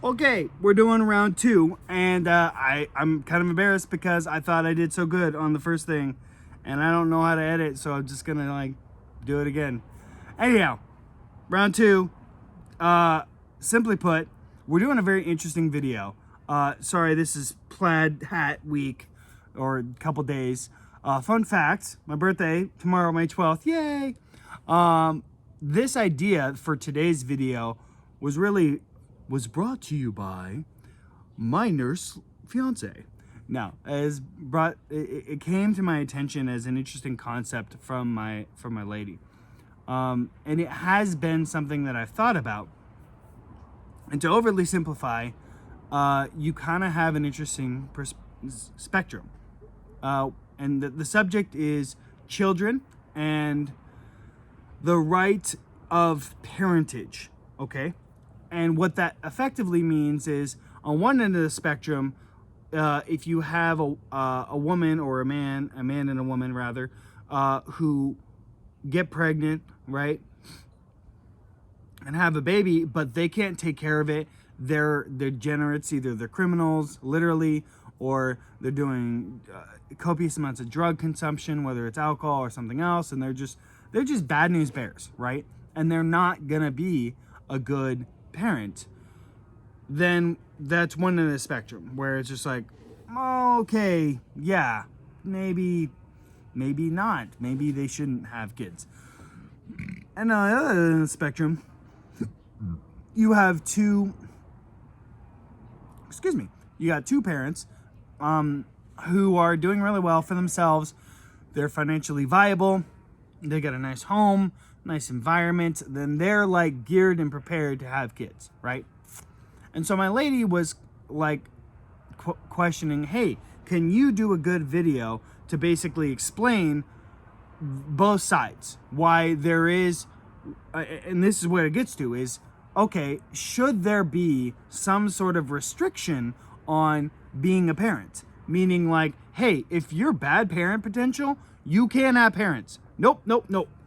Okay, we're doing round two, and I'm kind of embarrassed because I thought I did so good on the first thing, and I don't know how to edit, so I'm just gonna like do it again. Anyhow, round two. Simply put, we're doing a very interesting video. Sorry, this is plaid hat week or a couple days. Fun fact: my birthday tomorrow, May 12th. Yay! This idea for today's video was brought to you by my nurse fiance. Now, it came to my attention as an interesting concept from my lady, and it has been something that I've thought about. And to overly simplify, you kind of have an interesting spectrum, and the subject is children and the right of parentage. Okay. And what that effectively means is, on one end of the spectrum, if you have a woman or a man and a woman rather, who get pregnant, right, and have a baby, but they can't take care of it, they're degenerates, either they're criminals, literally, or they're doing copious amounts of drug consumption, whether it's alcohol or something else, and they're just bad news bears, right? And they're not gonna be a good parent. Then that's one end of the spectrum where it's just like, okay, yeah, maybe not, maybe they shouldn't have kids. And on the other end of the spectrum, you have two parents who are doing really well for themselves. They're financially viable, they got a nice home, nice environment, then they're like geared and prepared to have kids, right? And so my lady was like questioning, hey, can you do a good video to basically explain both sides, why there is, and this is where it gets to, is, okay, should there be some sort of restriction on being a parent? Meaning like, hey, if you're bad parent potential, you can't have parents. Nope.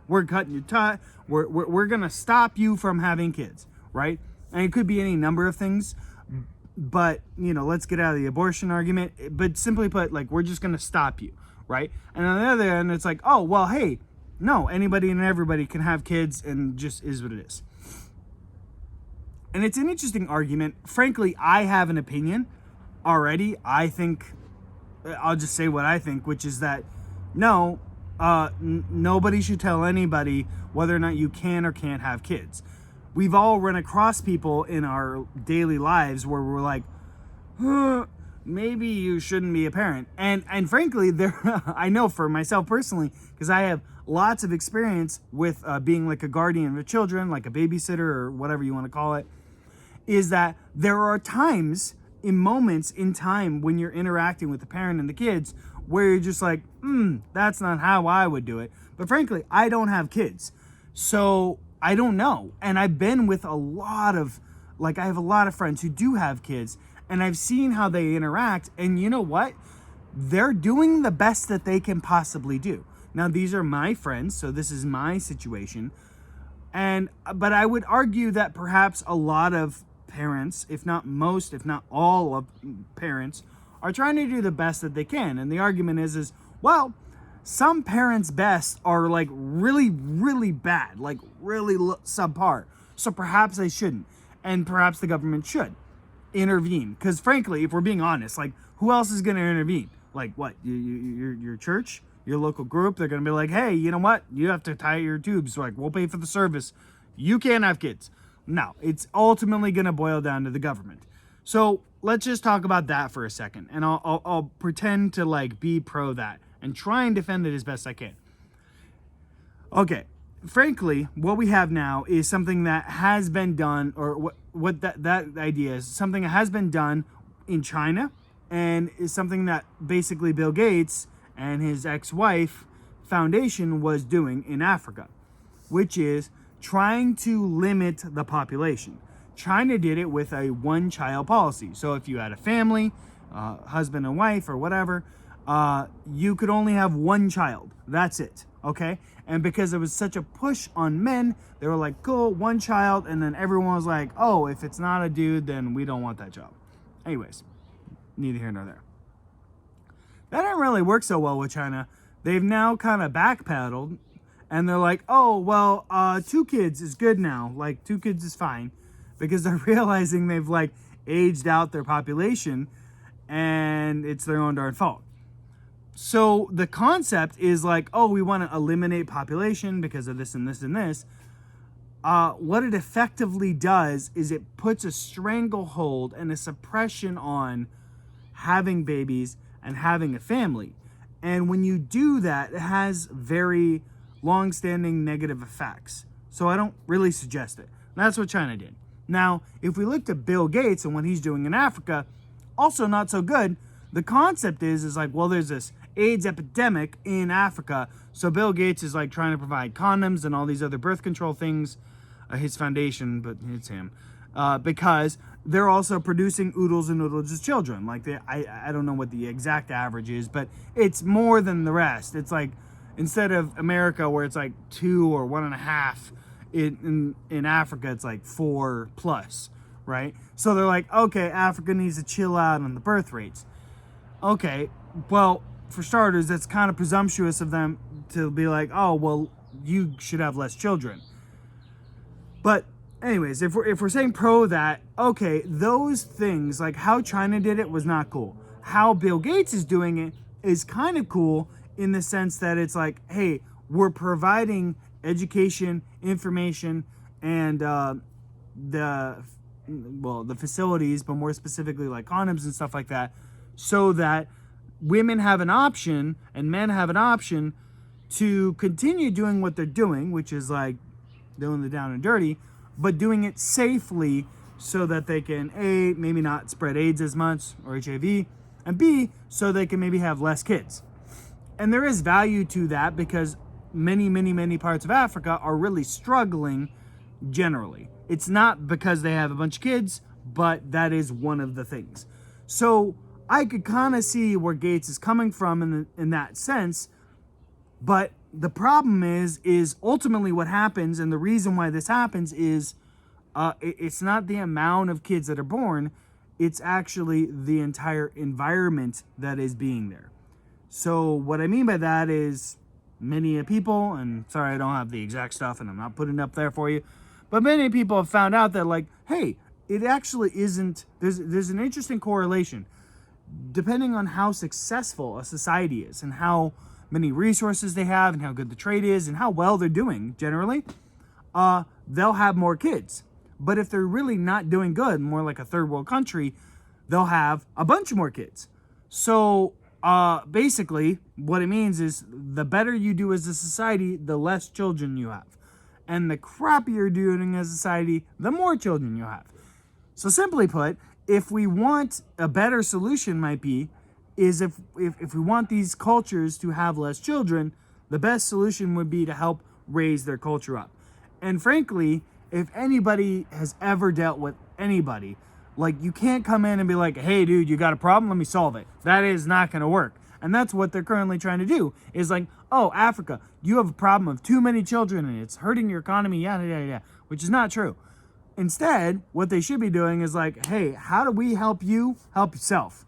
We're cutting your tie. We're gonna stop you from having kids, right? And it could be any number of things, but let's get out of the abortion argument. But simply put, like, we're just gonna stop you, right? And on the other end, it's like, oh well, hey, no, anybody and everybody can have kids, and just is what it is. And it's an interesting argument. Frankly, I have an opinion already. I think I'll just say what I think, which is that no. Nobody should tell anybody whether or not you can or can't have kids. We've all run across people in our daily lives where we're like, maybe you shouldn't be a parent. And frankly, I know for myself personally, because I have lots of experience with being like a guardian of children, like a babysitter or whatever you want to call it, is that there are times, in moments in time when you're interacting with the parent and the kids, where you're just like, that's not how I would do it. But frankly, I don't have kids, so I don't know. And I've been with I have a lot of friends who do have kids, and I've seen how they interact, and you know what? They're doing the best that they can possibly do. Now, these are my friends, so this is my situation. But I would argue that perhaps a lot of parents, if not most, if not all of parents, are trying to do the best that they can. And the argument is well, some parents' best are like really, really bad, like really subpar. So perhaps they shouldn't. And perhaps the government should intervene. Because frankly, if we're being honest, like, who else is going to intervene? Like what? Your church? Your local group? They're going to be like, hey, you know what? You have to tie your tubes. Like, we'll pay for the service. You can't have kids. No, it's ultimately going to boil down to the government. So let's just talk about that for a second, and I'll pretend to like be pro that and try and defend it as best I can. Okay, frankly, what we have now is something that has been done, or what that idea is something that has been done in China, and is something that basically Bill Gates and his ex-wife foundation was doing in Africa, which is trying to limit the population. China did it with a one-child policy. So if you had a family, husband and wife or whatever, you could only have one child. That's it. okay? And because there was such a push on men, they were like, cool, one child, and then everyone was like, oh, if it's not a dude, then we don't want that job. Anyways, neither here nor there. That didn't really work so well with China. They've now kind of backpedaled, and they're like, oh, well, 2 kids is good now. Like, 2 kids is fine, because they're realizing they've, like, aged out their population, and it's their own darn fault. So the concept is like, oh, we want to eliminate population because of this and this and this. What it effectively does is it puts a stranglehold and a suppression on having babies and having a family. And when you do that, it has very long-standing negative effects. So I don't really suggest it. That's what China did. Now, if we looked at Bill Gates and what he's doing in Africa, also not so good. The concept is like, well, there's this AIDS epidemic in Africa. So Bill Gates is like trying to provide condoms and all these other birth control things. His foundation, but it's him. Because they're also producing oodles and oodles of children. Like, I don't know what the exact average is, but it's more than the rest. It's like, instead of America where it's like 2 or 1.5, in Africa it's like 4 plus, right? So they're like, okay, Africa needs to chill out on the birth rates. Okay, well, for starters, that's kind of presumptuous of them to be like, oh, well, you should have less children. But anyways, if we're saying pro that, okay, those things, like how China did it was not cool. How Bill Gates is doing it is kind of cool in the sense that it's like, hey, we're providing education, information, and the facilities, but more specifically like condoms and stuff like that, so that women have an option and men have an option to continue doing what they're doing, which is like doing the down and dirty, but doing it safely so that they can, A, maybe not spread AIDS as much or HIV, and B, so they can maybe have less kids. And there is value to that because many parts of Africa are really struggling generally. It's not because they have a bunch of kids, but that is one of the things. So I could kind of see where Gates is coming from in that sense, but the problem is ultimately what happens, and the reason why this happens is it's not the amount of kids that are born, it's actually the entire environment that is being there. So what I mean by that is many people, and sorry I don't have the exact stuff and I'm not putting it up there for you, but many people have found out that like, hey, it actually isn't, there's an interesting correlation. Depending on how successful a society is and how many resources they have and how good the trade is and how well they're doing generally, they'll have more kids. But if they're really not doing good, more like a third world country, they'll have a bunch more kids. So basically what it means is the better you do as a society, the less children you have. And the crappier you're doing as a society, the more children you have. So simply put, if we want a better solution might be, is if we want these cultures to have less children, the best solution would be to help raise their culture up. And frankly, if anybody has ever dealt with anybody, like you can't come in and be like, hey dude, you got a problem, let me solve it. That is not going to work. And that's what they're currently trying to do, is like, oh, Africa, you have a problem of too many children and it's hurting your economy, yada, yada, yada, which is not true. Instead, what they should be doing is like, hey, how do we help you help yourself?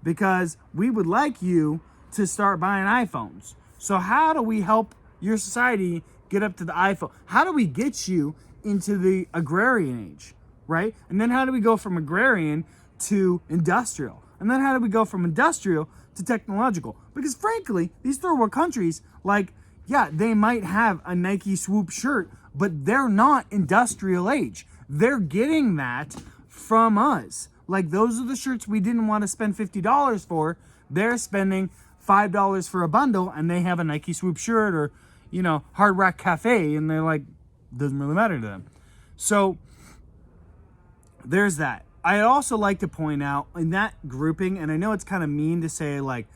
Because we would like you to start buying iPhones. So how do we help your society get up to the iPhone? How do we get you into the agrarian age, right? And then how do we go from agrarian to industrial? And then how do we go from industrial to technological? Because frankly, these third world countries, like, yeah, they might have a Nike Swoop shirt, but they're not industrial age. They're getting that from us. Like, those are the shirts we didn't want to spend $50 for. They're spending $5 for a bundle, and they have a Nike Swoop shirt or, you know, Hard Rock Cafe, and they're like, doesn't really matter to them. So there's that. I'd also like to point out in that grouping, and I know it's kind of mean to say like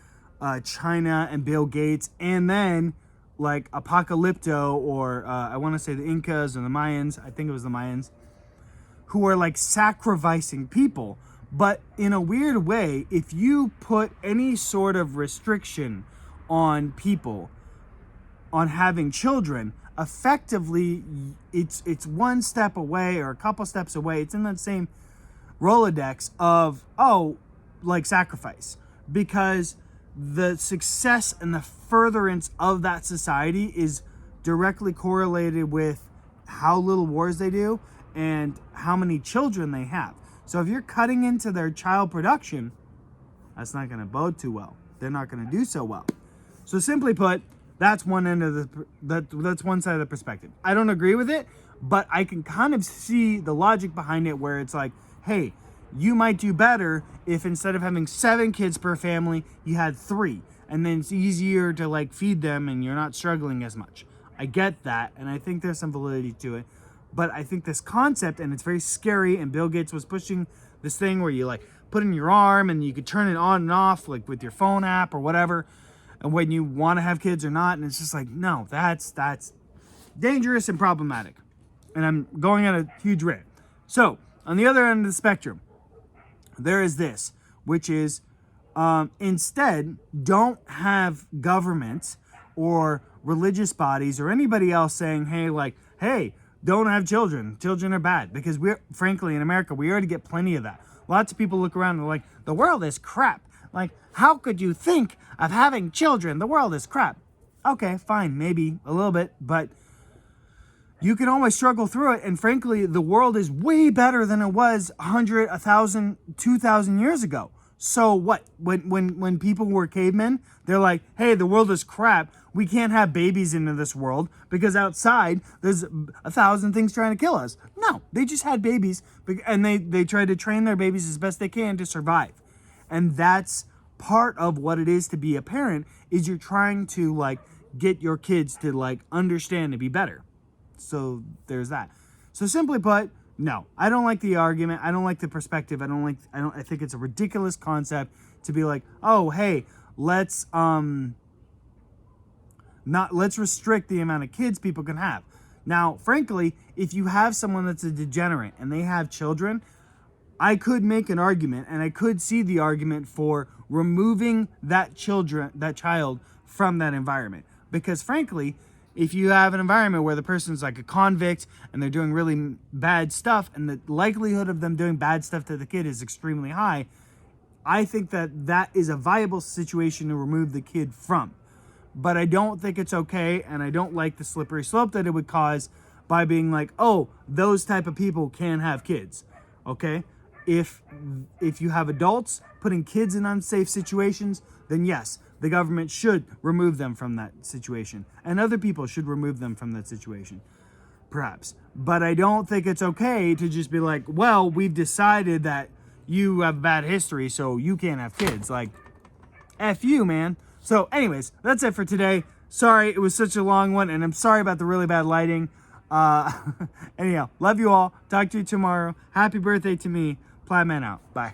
China and Bill Gates, and then like Apocalypto, or I want to say the Incas or the Mayans, I think it was the Mayans, who are like sacrificing people. But in a weird way, if you put any sort of restriction on people, on having children, effectively it's one step away or a couple steps away. It's in that same Rolodex of, like sacrifice, because the success and the furtherance of that society is directly correlated with how little wars they do and how many children they have. So if you're cutting into their child production, that's not going to bode too well. They're not going to do so well. So simply put, that's one end of that's one side of the perspective. I don't agree with it, but I can kind of see the logic behind it, where it's like, hey, you might do better if instead of having 7 kids per family, you had 3, and then it's easier to like feed them and you're not struggling as much. I get that, and I think there's some validity to it. But I think this concept, and it's very scary, and Bill Gates was pushing this thing where you like put in your arm and you could turn it on and off like with your phone app or whatever, and when you want to have kids or not, and it's just like, no, that's dangerous and problematic. And I'm going on a huge rant. So on the other end of the spectrum, there is this, which is instead, don't have government or religious bodies or anybody else saying, hey, don't have children. Children are bad. Because frankly, in America, we already get plenty of that. Lots of people look around and they're like, the world is crap. Like, how could you think of having children? The world is crap. Okay, fine, maybe a little bit, but you can always struggle through it. And frankly, the world is way better than it was 100, 1,000, 2,000 years ago. So what? When people were cavemen, they're like, hey, the world is crap. We can't have babies into this world because outside there's 1,000 things trying to kill us. No, they just had babies, and they tried to train their babies as best they can to survive. And that's part of what it is to be a parent, is you're trying to like get your kids to like understand and be better. So there's that. So simply put, no, I don't like the argument. I don't like the perspective. I think it's a ridiculous concept to be like, oh, hey, let's restrict the amount of kids people can have. Now, frankly, if you have someone that's a degenerate and they have children, I could make an argument, and I could see the argument for removing that child from that environment. Because frankly, if you have an environment where the person's like a convict and they're doing really bad stuff, and the likelihood of them doing bad stuff to the kid is extremely high, I think that is a viable situation to remove the kid from. But I don't think it's okay, and I don't like the slippery slope that it would cause by being like, oh, those type of people can have kids, okay? If you have adults putting kids in unsafe situations, then yes, the government should remove them from that situation, and other people should remove them from that situation, perhaps. But I don't think it's okay to just be like, well, we've decided that you have bad history, so you can't have kids. Like, F you, man. So anyways, that's it for today. Sorry it was such a long one, and I'm sorry about the really bad lighting. Anyhow, love you all. Talk to you tomorrow. Happy birthday to me. Ply Man out. Bye.